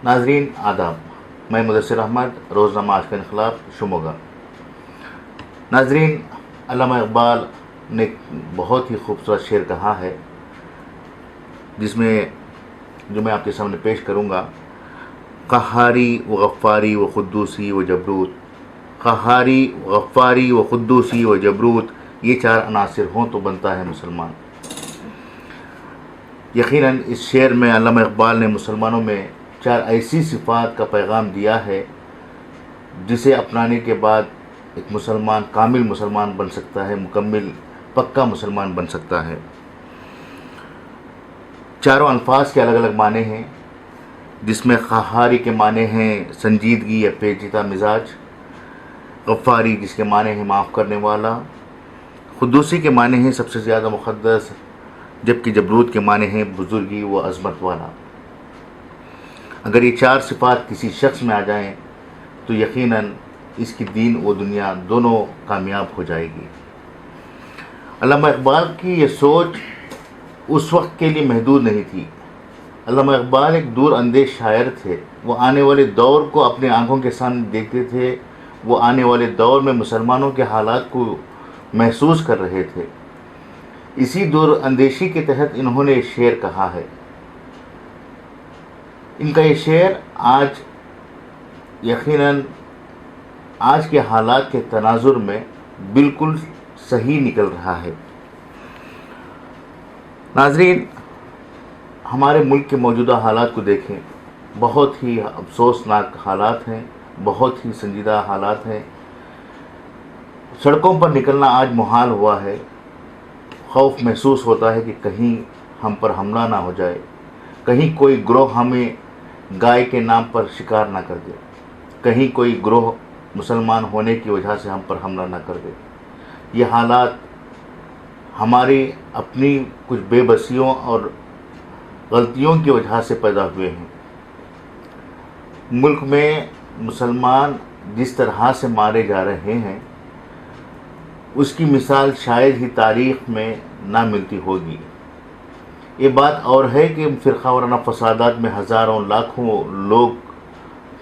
ناظرین آداب، میں مدثر احمد، روزنامہ آج کا انقلاب، شموگا۔ ناظرین، علامہ اقبال نے ایک بہت ہی خوبصورت شعر کہا ہے جس میں جو میں آپ کے سامنے پیش کروں گا: قہاری و غفاری و قدوسی و جبروت، قہاری و غفاری و قدوسی و جبروت، یہ چار عناصر ہوں تو بنتا ہے مسلمان۔ یقیناً اس شعر میں علامہ اقبال نے مسلمانوں میں چار ایسی صفات کا پیغام دیا ہے جسے اپنانے کے بعد ایک مسلمان کامل مسلمان بن سکتا ہے، مکمل پکا مسلمان بن سکتا ہے۔ چاروں الفاظ کے الگ الگ معنی ہیں، جس میں قہاری کے معنی ہیں سنجیدگی یا پیچیدہ مزاج، غفاری جس کے معنی ہیں معاف کرنے والا، قدوسی کے معنی ہیں سب سے زیادہ مقدس، جبکہ جبروت کے معنی ہیں بزرگی و عظمت والا۔ اگر یہ چار صفات کسی شخص میں آ جائیں تو یقیناً اس کی دین و دنیا دونوں کامیاب ہو جائے گی۔ علامہ اقبال کی یہ سوچ اس وقت کے لیے محدود نہیں تھی۔ علامہ اقبال ایک دور اندیش شاعر تھے۔ وہ آنے والے دور کو اپنے آنکھوں کے سامنے دیکھتے تھے، وہ آنے والے دور میں مسلمانوں کے حالات کو محسوس کر رہے تھے۔ اسی دور اندیشی کے تحت انہوں نے شعر کہا ہے۔ ان کا یہ شعر آج یقیناً آج کے حالات کے تناظر میں بالکل صحیح نکل رہا ہے۔ ناظرین، ہمارے ملک کے موجودہ حالات کو دیکھیں، بہت ہی افسوسناک حالات ہیں، بہت ہی سنجیدہ حالات ہیں۔ سڑکوں پر نکلنا آج محال ہوا ہے۔ خوف محسوس ہوتا ہے کہ کہیں ہم پر حملہ نہ ہو جائے، کہیں کوئی گروہ ہمیں گائے کے نام پر شکار نہ کر دے، کہیں کوئی گروہ مسلمان ہونے کی وجہ سے ہم پر حملہ نہ کر دے۔ یہ حالات ہماری اپنی کچھ بے بسیوں اور غلطیوں کی وجہ سے پیدا ہوئے ہیں۔ ملک میں مسلمان جس طرح سے مارے جا رہے ہیں اس کی مثال شاید ہی تاریخ میں نہ ملتی ہوگی۔ یہ بات اور ہے کہ فرقہ وارانہ فسادات میں ہزاروں لاکھوں لوگ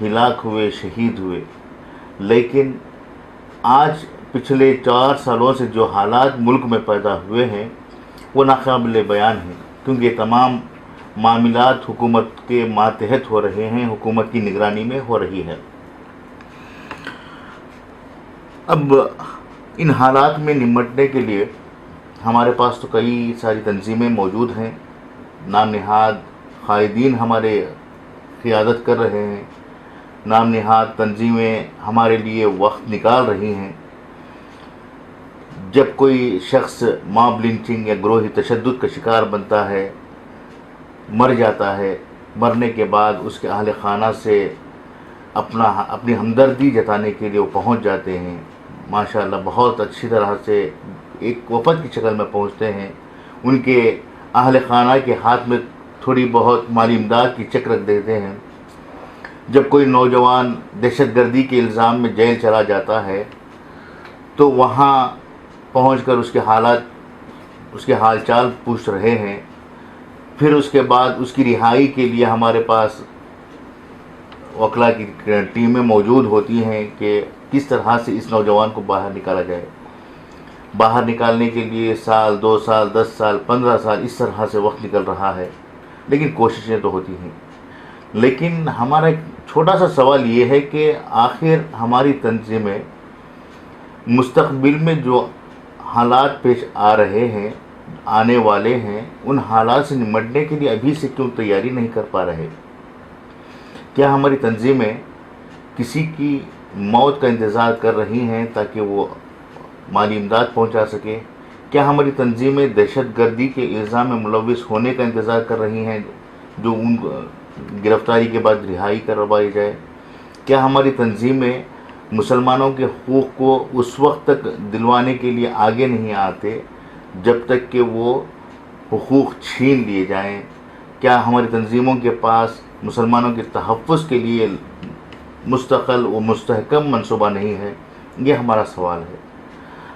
ہلاک ہوئے، شہید ہوئے، لیکن آج پچھلے 4 سالوں سے جو حالات ملک میں پیدا ہوئے ہیں وہ ناقابل بیان ہیں، کیونکہ یہ تمام معاملات حکومت کے ماتحت ہو رہے ہیں، حکومت کی نگرانی میں ہو رہی ہے۔ اب ان حالات میں نمٹنے کے لیے ہمارے پاس تو کئی ساری تنظیمیں موجود ہیں، نام نہاد قائدین ہمارے قیادت کر رہے ہیں، نام نہاد تنظیمیں ہمارے لیے وقت نکال رہی ہیں۔ جب کوئی شخص ماب لنچنگ یا گروہی تشدد کا شکار بنتا ہے، مر جاتا ہے، مرنے کے بعد اس کے اہل خانہ سے اپنی ہمدردی جتانے کے لیے وہ پہنچ جاتے ہیں۔ ماشاءاللہ بہت اچھی طرح سے ایک وفد کی شکل میں پہنچتے ہیں، ان کے اہل خانہ کے ہاتھ میں تھوڑی بہت مالی امداد کی چیک رکھ دیتے ہیں۔ جب کوئی نوجوان دہشت گردی کے الزام میں جیل چلا جاتا ہے تو وہاں پہنچ کر اس کے حالات، اس کے حال چال پوچھ رہے ہیں۔ پھر اس کے بعد اس کی رہائی کے لیے ہمارے پاس وکلا کی ٹیمیں موجود ہوتی ہیں کہ کس طرح سے اس نوجوان کو باہر نکالا جائے۔ باہر نکالنے کے لیے 1 سال، 2 سال، 10 سال، 15 سال اس طرح سے وقت نکل رہا ہے، لیکن کوششیں تو ہوتی ہیں۔ لیکن ہمارا ایک چھوٹا سا سوال یہ ہے کہ آخر ہماری تنظیمیں مستقبل میں جو حالات پیش آ رہے ہیں، آنے والے ہیں، ان حالات سے نمٹنے کے لیے ابھی سے کیوں تیاری نہیں کر پا رہے؟ کیا ہماری تنظیمیں کسی کی موت کا انتظار کر رہی ہیں تاکہ وہ مالی امداد پہنچا سکے؟ کیا ہماری تنظیمیں دہشت گردی کے الزام میں ملوث ہونے کا انتظار کر رہی ہیں جو ان گرفتاری کے بعد رہائی کروائی جائے؟ کیا ہماری تنظیمیں مسلمانوں کے حقوق کو اس وقت تک دلوانے کے لیے آگے نہیں آتے جب تک کہ وہ حقوق چھین لیے جائیں؟ کیا ہماری تنظیموں کے پاس مسلمانوں کے تحفظ کے لیے مستقل و مستحکم منصوبہ نہیں ہے؟ یہ ہمارا سوال ہے۔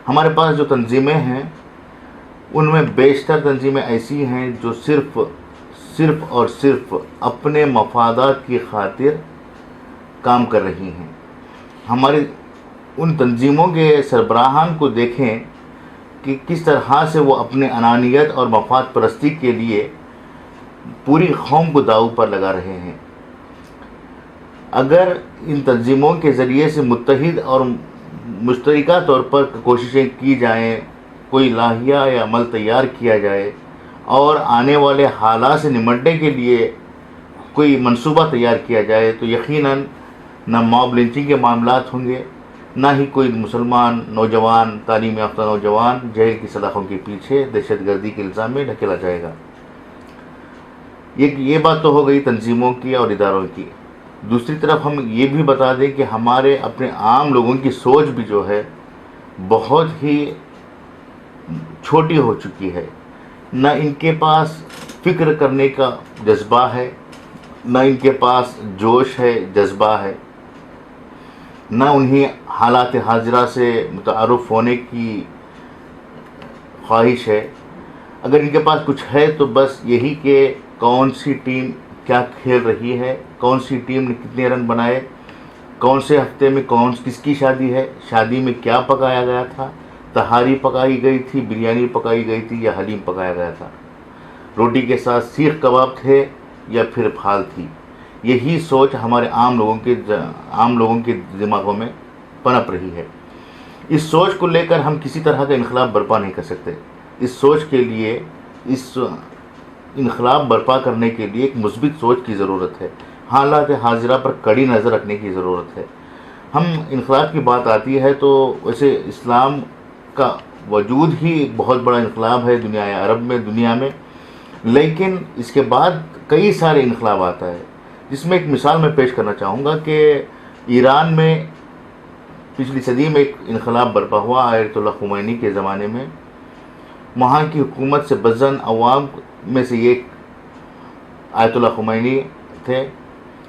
ہمارے پاس جو تنظیمیں ہیں ان میں بیشتر تنظیمیں ایسی ہیں جو صرف صرف اور صرف اپنے مفادات کی خاطر کام کر رہی ہیں۔ ہمارے ان تنظیموں کے سربراہان کو دیکھیں کہ کس طرح سے وہ اپنے انانیت اور مفاد پرستی کے لیے پوری قوم کو داؤ پر لگا رہے ہیں۔ اگر ان تنظیموں کے ذریعے سے متحد اور مشترکہ طور پر کوششیں کی جائیں، کوئی لائحہ یا عمل تیار کیا جائے اور آنے والے حالات سے نمٹنے کے لیے کوئی منصوبہ تیار کیا جائے، تو یقیناً نہ موب لنچنگ کے معاملات ہوں گے، نہ ہی کوئی مسلمان نوجوان، تعلیم یافتہ نوجوان جیل کی سلاخوں کے پیچھے دہشت گردی کے الزام میں ڈھکیلا جائے گا۔ یہ بات تو ہو گئی تنظیموں کی اور اداروں کی۔ دوسری طرف ہم یہ بھی بتا دیں کہ ہمارے اپنے عام لوگوں کی سوچ بھی جو ہے بہت ہی چھوٹی ہو چکی ہے۔ نہ ان کے پاس فکر کرنے کا جذبہ ہے، نہ ان کے پاس جوش ہے، جذبہ ہے، نہ انہیں حالات حاضرہ سے متعارف ہونے کی خواہش ہے۔ اگر ان کے پاس کچھ ہے تو بس یہی کہ کون سی ٹیم کیا کھیل رہی ہے، کون سی ٹیم نے کتنے رن بنائے، کون سے ہفتے میں کس کی شادی ہے، شادی میں کیا پکایا گیا تھا، تہاری پکائی گئی تھی، بریانی پکائی گئی تھی یا حلیم پکایا گیا تھا، روٹی کے ساتھ سیخ کباب تھے یا پھر پھال تھی۔ یہی سوچ ہمارے عام لوگوں کے دماغوں میں پنپ رہی ہے۔ اس سوچ کو لے کر ہم کسی طرح کا انقلاب برپا نہیں کر سکتے۔ اس سوچ کے لیے، اس انقلاب برپا کرنے کے لیے ایک مثبت سوچ کی ضرورت ہے، حالات حاضرہ پر کڑی نظر رکھنے کی ضرورت ہے۔ ہم انقلاب کی بات آتی ہے تو ویسے اسلام کا وجود ہی بہت بڑا انقلاب ہے دنیا میں، لیکن اس کے بعد کئی سارے انقلاب آتا ہے، جس میں ایک مثال میں پیش کرنا چاہوں گا کہ ایران میں پچھلی صدی میں ایک انقلاب برپا ہوا آیت اللہ خمینی کے زمانے میں۔ وہاں کی حکومت سے بزن عوام میں سے ایک آیت اللہ خمینی تھے۔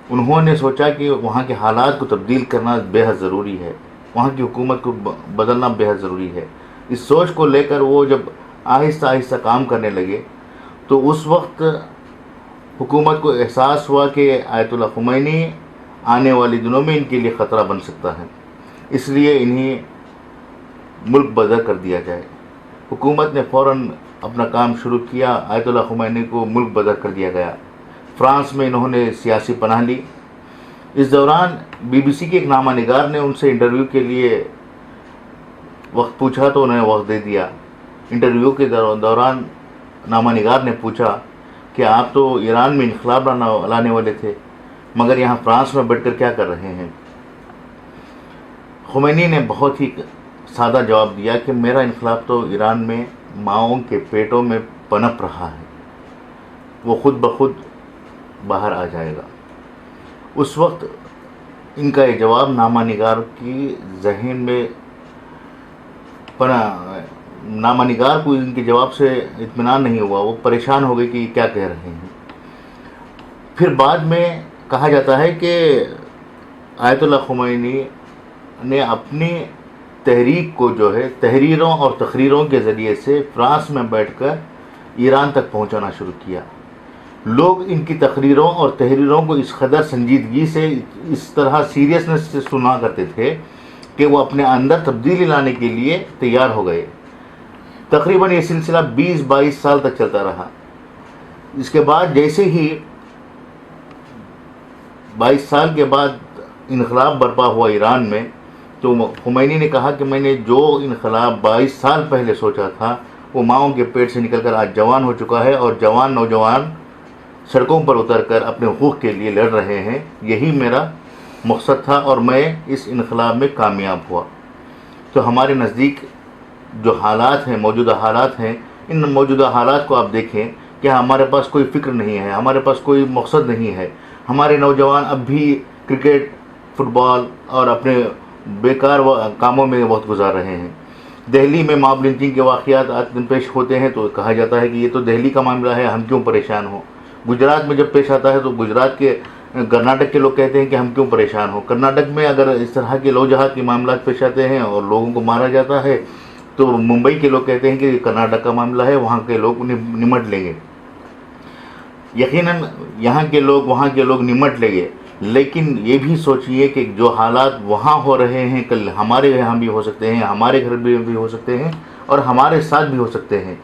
انہوں نے سوچا کہ وہاں کے حالات کو تبدیل کرنا بے حد ضروری ہے، وہاں کی حکومت کو بدلنا بے حد ضروری ہے۔ اس سوچ کو لے کر وہ جب آہستہ آہستہ کام کرنے لگے تو اس وقت حکومت کو احساس ہوا کہ آیت اللہ خمینی آنے والے دنوں میں ان کے لیے خطرہ بن سکتا ہے، اس لیے انہیں ملک بدر کر دیا جائے۔ حکومت نے فوراً اپنا کام شروع کیا، آیت اللہ خمینی کو ملک بدر کر دیا گیا۔ فرانس میں انہوں نے سیاسی پناہ لی۔ اس دوران بی بی سی کے ایک نامہ نگار نے ان سے انٹرویو کے لیے وقت پوچھا تو انہیں وقت دے دیا۔ انٹرویو کے دوران نامہ نگار نے پوچھا کہ آپ تو ایران میں انقلاب لانے والے تھے، مگر یہاں فرانس میں بیٹھ کر کیا کر رہے ہیں؟ خمینی نے بہت ہی سادہ جواب دیا کہ میرا انقلاب تو ایران میں ماؤں کے پیٹوں میں پنپ رہا ہے، وہ خود بخود باہر آ جائے گا۔ اس وقت ان کا یہ جواب نامہ نگار کی ذہن میں نامہ نگار کو ان کے جواب سے اطمینان نہیں ہوا، وہ پریشان ہو گئی کہ یہ کیا کہہ رہے ہیں۔ پھر بعد میں کہا جاتا ہے کہ آیت اللہ خمینی نے اپنی تحریک کو جو ہے تحریروں اور تقریروں کے ذریعے سے فرانس میں بیٹھ کر ایران تک پہنچانا شروع کیا۔ لوگ ان کی تقریروں اور تحریروں کو اس قدر سنجیدگی سے، اس طرح سیریسنس سے سنا کرتے تھے کہ وہ اپنے اندر تبدیلی لانے کے لیے تیار ہو گئے۔ تقریباً یہ سلسلہ 20-22 سال تک چلتا رہا۔ اس کے بعد جیسے ہی 22 سال کے بعد انقلاب برپا ہوا ایران میں، تو خمینی نے کہا کہ میں نے جو انقلاب 22 سال پہلے سوچا تھا وہ ماؤں کے پیٹ سے نکل کر آج جوان ہو چکا ہے، اور نوجوان سڑکوں پر اتر کر اپنے حقوق کے لیے لڑ رہے ہیں۔ یہی میرا مقصد تھا اور میں اس انقلاب میں کامیاب ہوا۔ تو ہمارے نزدیک جو حالات ہیں، موجودہ حالات ہیں، ان موجودہ حالات کو آپ دیکھیں کہ ہمارے پاس کوئی فکر نہیں ہے، ہمارے پاس کوئی مقصد نہیں ہے۔ ہمارے نوجوان اب بھی کرکٹ، فٹ بال اور اپنے بیکار کاموں میں وقت گزار رہے ہیں۔ دہلی میں موب لنچنگ کے واقعات آج دن پیش ہوتے ہیں تو کہا جاتا ہے کہ یہ تو دہلی کا معاملہ ہے، ہم کیوں پریشان ہوں۔ گجرات میں جب پیش آتا ہے تو گجرات کے، کرناٹک کے لوگ کہتے ہیں کہ ہم کیوں پریشان ہوں۔ کرناٹک میں اگر اس طرح کے لو جہاد کے معاملات پیش آتے ہیں اور لوگوں کو مارا جاتا ہے تو ممبئی کے لوگ کہتے ہیں کہ یہ کرناٹک کا معاملہ ہے، وہاں کے لوگ انہیں نمٹ لیں گے۔ یقیناً یہاں کے لوگ وہاں کے لوگ نمٹ لیں گے، لیکن یہ بھی سوچئے کہ جو حالات وہاں ہو رہے ہیں کل ہمارے یہاں بھی ہو سکتے ہیں، ہمارے گھر بھی ہو سکتے ہیں اور ہمارے ساتھ بھی ہو سکتے ہیں۔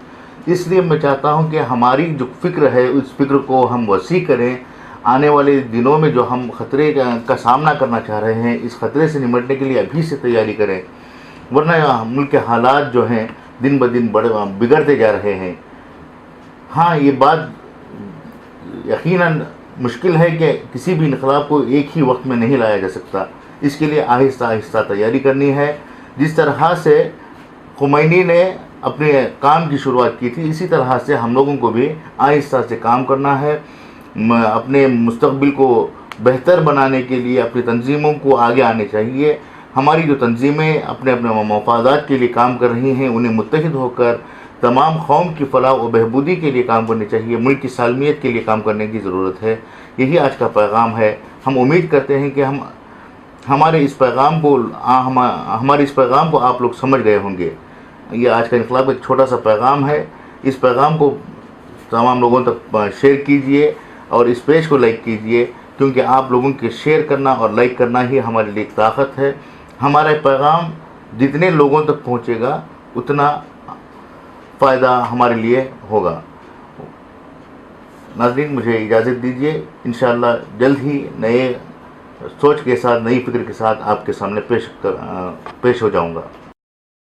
اس لیے میں چاہتا ہوں کہ ہماری جو فکر ہے اس فکر کو ہم وسیع کریں۔ آنے والے دنوں میں جو ہم خطرے کا سامنا کرنا چاہ رہے ہیں، اس خطرے سے نمٹنے کے لیے ابھی سے تیاری کریں، ورنہ ملک کے حالات جو ہیں دن بدن بگڑتے جا رہے ہیں۔ ہاں، یہ بات یقیناً مشکل ہے کہ کسی بھی انقلاب کو ایک ہی وقت میں نہیں لایا جا سکتا، اس کے لیے آہستہ آہستہ تیاری کرنی ہے۔ جس طرح سے خمینی نے اپنے کام کی شروعات کی تھی، اسی طرح سے ہم لوگوں کو بھی آہستہ سے کام کرنا ہے۔ اپنے مستقبل کو بہتر بنانے کے لیے اپنی تنظیموں کو آگے آنے چاہیے۔ ہماری جو تنظیمیں اپنے مفادات کے لیے کام کر رہی ہیں، انہیں متحد ہو کر تمام قوم کی فلاح و بہبودی کے لیے کام کرنی چاہیے، ملک کی سالمیت کے لیے کام کرنے کی ضرورت ہے۔ یہی آج کا پیغام ہے۔ ہم امید کرتے ہیں کہ ہمارے اس پیغام کو آپ لوگ سمجھ گئے ہوں گے۔ یہ آج کا انقلاب ایک چھوٹا سا پیغام ہے۔ اس پیغام کو تمام لوگوں تک شیئر کیجئے اور اس پیج کو لائک کیجئے، کیونکہ آپ لوگوں کے شیئر کرنا اور لائک کرنا ہی ہمارے لیے ایک طاقت ہے۔ ہمارا پیغام جتنے لوگوں تک پہنچے گا اتنا فائدہ ہمارے لیے ہوگا۔ ناظرین، مجھے اجازت دیجیے، انشاءاللہ جلد ہی نئے سوچ کے ساتھ، نئی فکر کے ساتھ آپ کے سامنے پیش ہو جاؤں گا۔